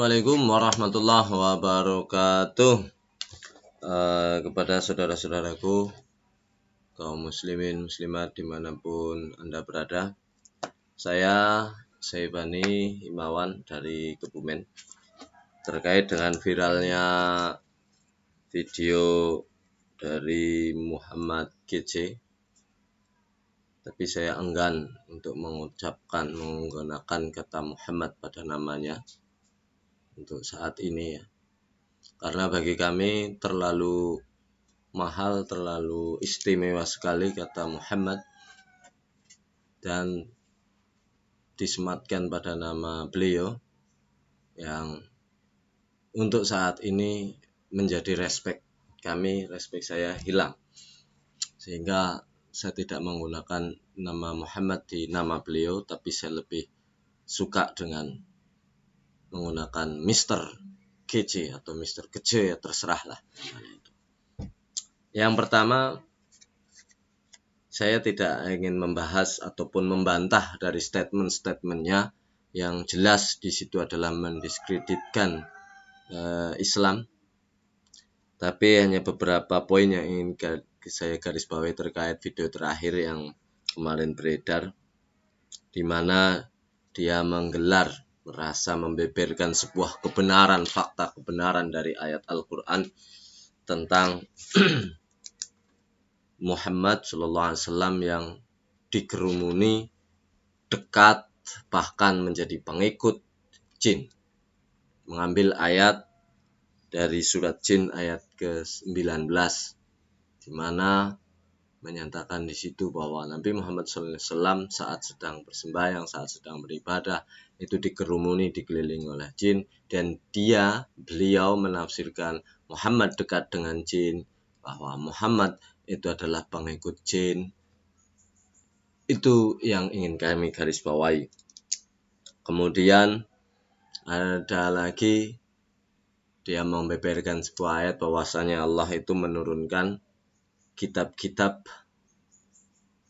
Assalamualaikum warahmatullahi wabarakatuh. Kepada saudara-saudaraku kaum muslimin muslimat dimanapun Anda berada, saya Saibani Himawan dari Kebumen terkait dengan viralnya video dari Muhammad GC. Tapi saya enggan untuk menggunakan kata Muhammad pada namanya untuk saat ini ya. Karena bagi kami terlalu mahal, terlalu istimewa sekali kata Muhammad dan disematkan pada nama beliau yang untuk saat ini menjadi respect saya hilang. Sehingga saya tidak menggunakan nama Muhammad di nama beliau, tapi saya lebih suka dengan menggunakan Mr. GC atau Mr. GC, ya terserah lah. Yang pertama, saya tidak ingin membahas ataupun membantah dari statement-statementnya yang jelas di situ adalah mendiskreditkan Islam. Tapi hanya beberapa poin yang ingin saya garis bawahi terkait video terakhir yang kemarin beredar, di mana dia merasa membeberkan sebuah kebenaran, fakta kebenaran dari ayat Al-Quran tentang Muhammad SAW yang dikerumuni dekat bahkan menjadi pengikut jin. Mengambil ayat dari surat jin ayat ke-19 di mana menyatakan di situ bahwa Nabi Muhammad SAW saat sedang bersembahyang, saat sedang beribadah itu dikerumuni, dikelilingi oleh jin, dan beliau menafsirkan Muhammad dekat dengan jin, bahwa Muhammad itu adalah pengikut jin. Itu yang ingin kami garis bawahi. Kemudian ada lagi dia membeberkan sebuah ayat bahwasanya Allah itu menurunkan kitab-kitab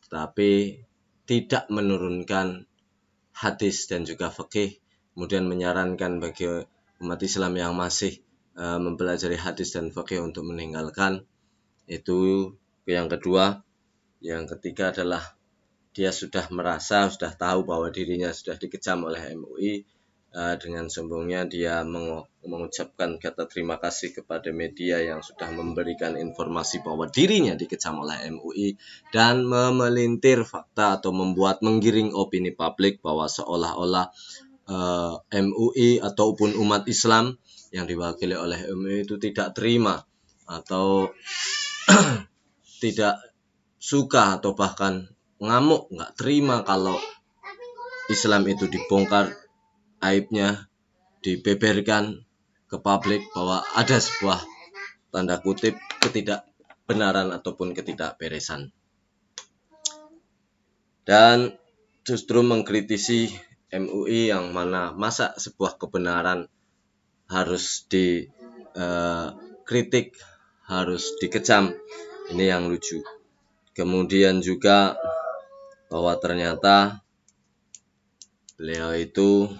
tetapi tidak menurunkan hadis dan juga fikih. Kemudian menyarankan bagi umat Islam yang masih mempelajari hadis dan fikih untuk meninggalkan. Itu yang kedua. Yang ketiga adalah dia sudah tahu bahwa dirinya sudah dikecam oleh MUI. Dengan sombongnya dia mengucapkan kata terima kasih kepada media yang sudah memberikan informasi bahwa dirinya dikecam oleh MUI dan memelintir fakta atau menggiring opini publik bahwa seolah-olah MUI ataupun umat Islam yang diwakili oleh MUI itu tidak terima atau tidak suka atau bahkan ngamuk, nggak terima kalau Islam itu dibongkar, aibnya dibeberkan ke publik bahwa ada sebuah tanda kutip ketidakbenaran ataupun ketidakberesan. Dan justru mengkritisi MUI yang mana masa sebuah kebenaran harus dikritik, harus dikecam. Ini yang lucu. Kemudian juga bahwa ternyata beliau itu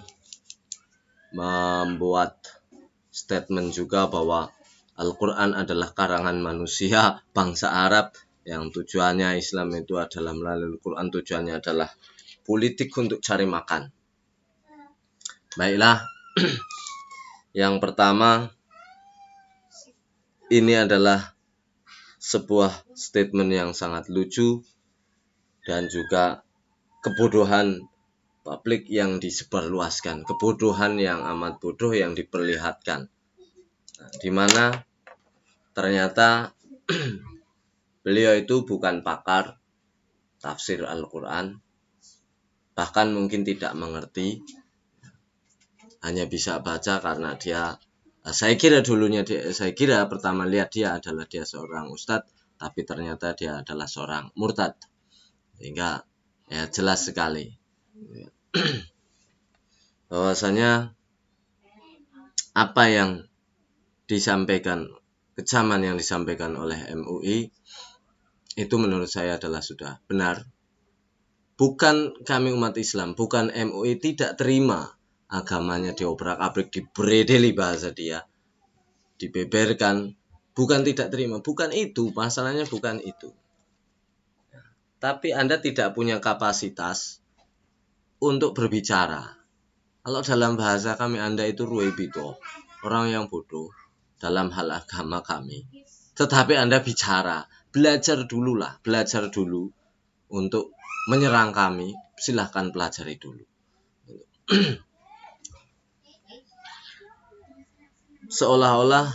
membuat statement juga bahwa Al-Quran adalah karangan manusia bangsa Arab yang tujuannya Islam itu adalah melalui Al-Quran, tujuannya adalah politik untuk cari makan. Baiklah, yang pertama ini adalah sebuah statement yang sangat lucu dan juga kebodohan publik yang disebarluaskan, kebodohan yang amat bodoh yang diperlihatkan, di mana ternyata beliau itu bukan pakar tafsir Al-Quran, bahkan mungkin tidak mengerti, hanya bisa baca karena saya kira pertama lihat dia adalah seorang ustadz, tapi ternyata dia adalah seorang murtad, sehingga ya jelas sekali bahwasanya apa yang disampaikan, kecaman yang disampaikan oleh MUI itu menurut saya adalah sudah benar. Bukan kami umat Islam, bukan MUI tidak terima agamanya diobrak-abrik, dibredeli bahasa dia, dibeberkan, bukan tidak terima, bukan itu, masalahnya bukan itu. Tapi Anda tidak punya kapasitas untuk berbicara. Kalau dalam bahasa kami Anda itu ruwebito, orang yang bodoh dalam hal agama kami. Tetapi Anda bicara, belajar dulu untuk menyerang kami, silahkan pelajari dulu. Seolah-olah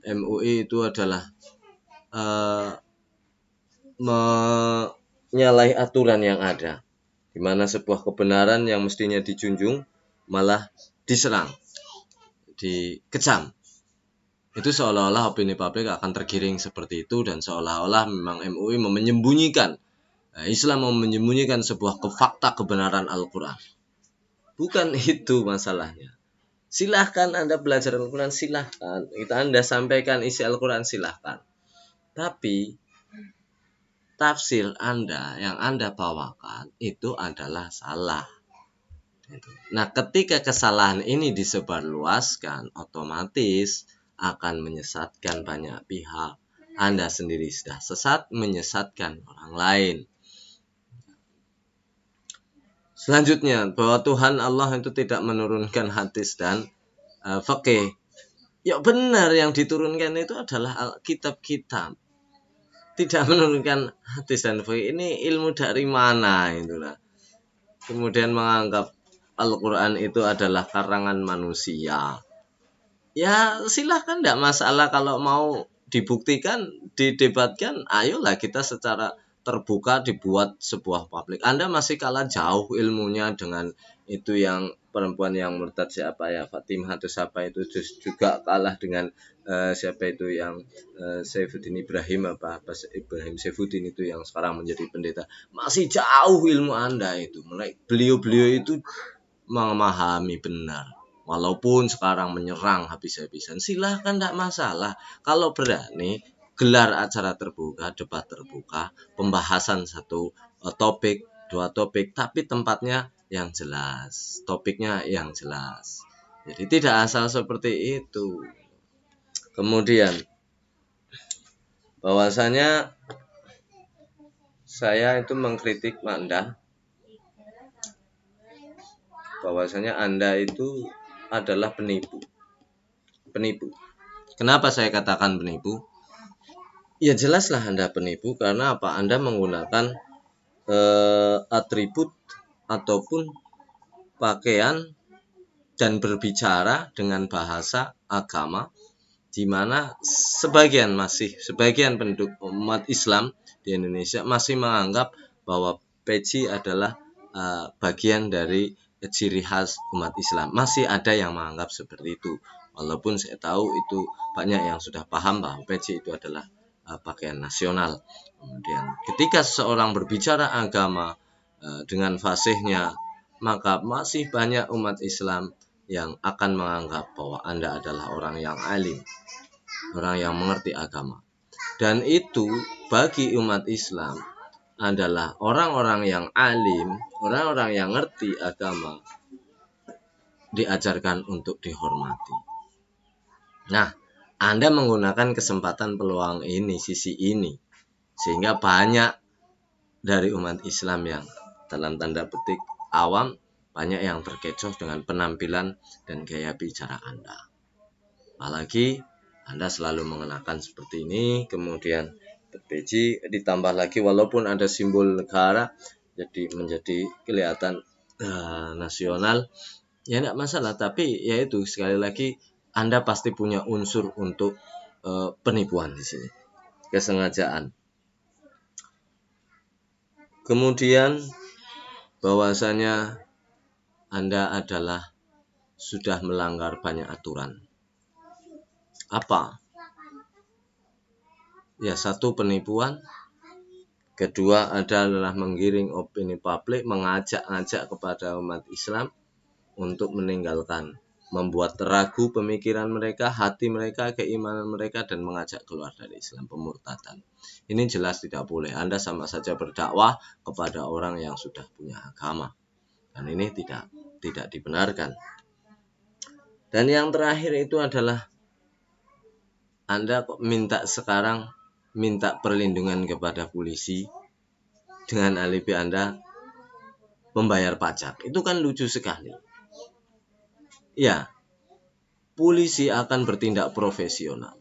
MUI itu adalah menyalahi aturan yang ada, di mana sebuah kebenaran yang mestinya dijunjung malah diserang, dikecam. Itu seolah-olah opini publik akan tergiring seperti itu, dan seolah-olah memang MUI menyembunyikan, Islam menyembunyikan sebuah fakta kebenaran Al-Quran. Bukan itu masalahnya. Silahkan Anda belajar Al-Quran, silahkan. Anda sampaikan isi Al-Quran, silahkan. Tapi tafsir Anda yang Anda bawakan itu adalah salah. Nah, ketika kesalahan ini disebarluaskan, otomatis akan menyesatkan banyak pihak. Anda sendiri sudah sesat, menyesatkan orang lain. Selanjutnya, bahwa Tuhan Allah itu tidak menurunkan hadis dan fikih. Ya benar, yang diturunkan itu adalah kitab-kitab. Tidak menurunkan hadis dan fikih. Ini ilmu dari mana itulah. Kemudian menganggap Al-Quran itu adalah karangan manusia. Ya silahkan, tidak masalah. Kalau mau dibuktikan, didebatkan, ayolah kita secara terbuka dibuat sebuah publik. Anda masih kalah jauh ilmunya dengan itu yang perempuan yang murtad siapa ya, Fatimah atau siapa itu, juga kalah dengan siapa itu yang Saifuddin Ibrahim Ibrahim Saifuddin itu yang sekarang menjadi pendeta. Masih jauh ilmu Anda itu. Beliau itu memahami benar. Walaupun sekarang menyerang habis-habisan, silahkan, tidak masalah. Kalau berani, gelar acara terbuka, debat terbuka, pembahasan satu topik, 2 topik, tapi tempatnya yang jelas, topiknya yang jelas. Jadi tidak asal seperti itu. Kemudian, bahwasanya saya itu mengkritik Anda, bahwasanya Anda itu adalah penipu. Kenapa saya katakan penipu? Ya jelaslah Anda penipu, karena apa? Anda menggunakan atribut ataupun pakaian dan berbicara dengan bahasa agama, di mana sebagian penduduk umat Islam di Indonesia masih menganggap bahwa peci adalah bagian dari ciri khas umat Islam. Masih ada yang menganggap seperti itu. Walaupun saya tahu itu banyak yang sudah paham bahwa peci itu adalah pakaian nasional. Kemudian ketika seseorang berbicara agama dengan fasihnya, maka masih banyak umat Islam yang akan menganggap bahwa Anda adalah orang yang alim, orang yang mengerti agama. Dan itu bagi umat Islam adalah orang-orang yang alim, orang-orang yang ngerti agama, diajarkan untuk dihormati. Nah, Anda menggunakan kesempatan peluang ini, sisi ini, sehingga banyak dari umat Islam yang dalam tanda petik awam, banyak yang terkecoh dengan penampilan dan gaya bicara Anda. Apalagi Anda selalu mengenakan seperti ini, kemudian peci ditambah lagi walaupun ada simbol negara, jadi menjadi kelihatan nasional, ya tidak masalah. Tapi ya itu, sekali lagi Anda pasti punya unsur untuk penipuan di sini, kesengajaan. Kemudian bahwasanya Anda adalah sudah melanggar banyak aturan. Apa? Ya, satu, penipuan. Kedua adalah menggiring opini publik, mengajak-ajak kepada umat Islam untuk meninggalkan, membuat ragu pemikiran mereka, hati mereka, keimanan mereka, dan mengajak keluar dari Islam, pemurtadan. Ini jelas tidak boleh. Anda sama saja berdakwah kepada orang yang sudah punya agama, dan ini tidak dibenarkan. Dan yang terakhir itu adalah Anda kok sekarang minta perlindungan kepada polisi dengan alibi Anda membayar pajak. Itu kan lucu sekali. Ya, polisi akan bertindak profesional.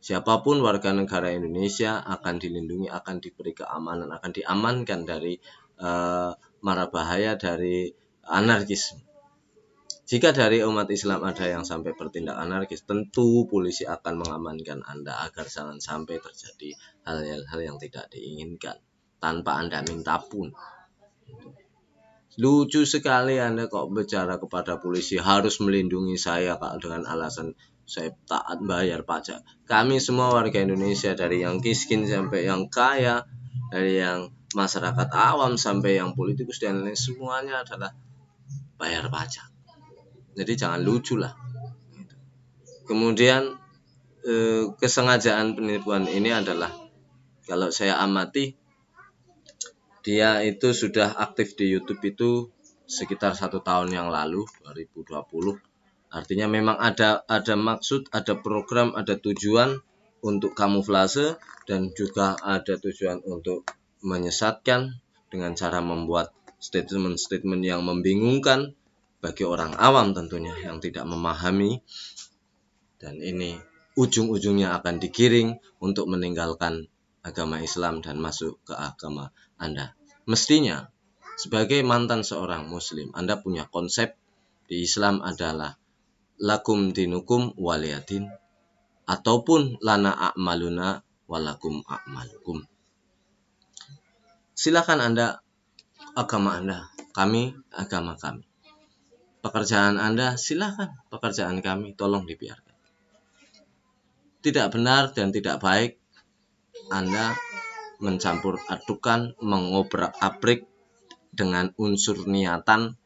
Siapapun warga negara Indonesia akan dilindungi, akan diberi keamanan, akan diamankan dari mara bahaya dari anarkisme. Jika dari umat Islam ada yang sampai bertindak anarkis, tentu polisi akan mengamankan Anda agar jangan sampai terjadi hal-hal yang tidak diinginkan tanpa Anda minta pun. Lucu sekali Anda kok bicara kepada polisi harus melindungi saya dengan alasan saya taat bayar pajak. Kami semua warga Indonesia, dari yang miskin sampai yang kaya, dari yang masyarakat awam sampai yang politikus dan lain, semuanya adalah bayar pajak. Jadi jangan lucu lah. Kemudian kesengajaan penipuan ini adalah, kalau saya amati, dia itu sudah aktif di YouTube itu sekitar 1 tahun yang lalu, 2020. Artinya memang ada maksud, ada program, ada tujuan untuk kamuflase, dan juga ada tujuan untuk menyesatkan dengan cara membuat statement-statement yang membingungkan bagi orang awam tentunya yang tidak memahami, dan ini ujung-ujungnya akan digiring untuk meninggalkan agama Islam dan masuk ke agama Anda. Mestinya sebagai mantan seorang muslim, Anda punya konsep di Islam adalah lakum dinukum waliyadin, ataupun lana a'maluna walakum a'malukum. Silakan Anda agama Anda, kami agama kami. Pekerjaan Anda silakan, pekerjaan kami tolong dibiarkan. Tidak benar dan tidak baik Anda mencampur adukan, mengobrak-abrik dengan unsur niatan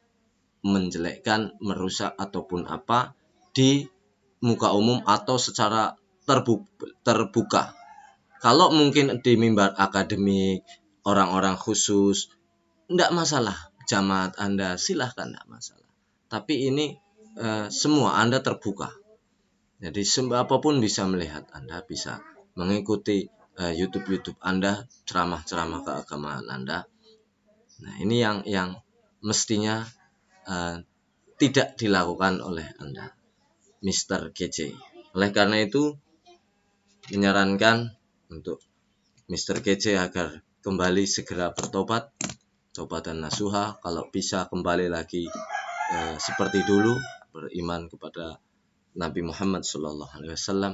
menjelekkan, merusak ataupun apa di muka umum atau secara terbuka. Kalau mungkin di mimbar akademik, orang-orang khusus, tidak masalah. Jamaat Anda silahkan, tidak masalah. Tapi ini semua Anda terbuka. Jadi apapun bisa melihat Anda, bisa mengikuti YouTube Anda, ceramah-ceramah keagamaan Anda. Nah, ini yang mestinya tidak dilakukan oleh Anda, Mr. Kece. Oleh karena itu, menyarankan untuk Mr. Kece agar kembali segera bertobat, taubatan nasuha, kalau bisa kembali lagi seperti dulu, beriman kepada Nabi Muhammad SAW,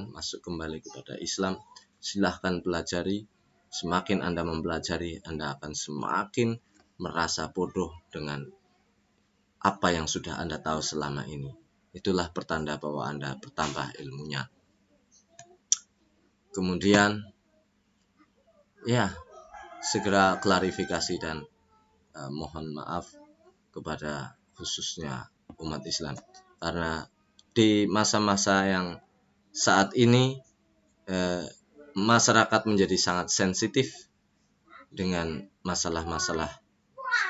masuk kembali kepada Islam. Silahkan pelajari. Semakin Anda mempelajari, Anda akan semakin merasa bodoh dengan apa yang sudah Anda tahu selama ini. Itulah pertanda bahwa Anda bertambah ilmunya. Kemudian, ya, segera klarifikasi dan mohon maaf kepada khususnya umat Islam, karena di masa-masa yang saat ini masyarakat menjadi sangat sensitif dengan masalah-masalah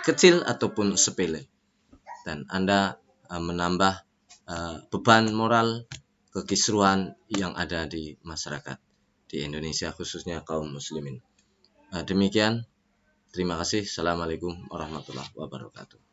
kecil ataupun sepele, dan Anda menambah beban moral kekisruhan yang ada di masyarakat di Indonesia, khususnya kaum muslimin. Demikian, terima kasih. Assalamualaikum warahmatullahi wabarakatuh.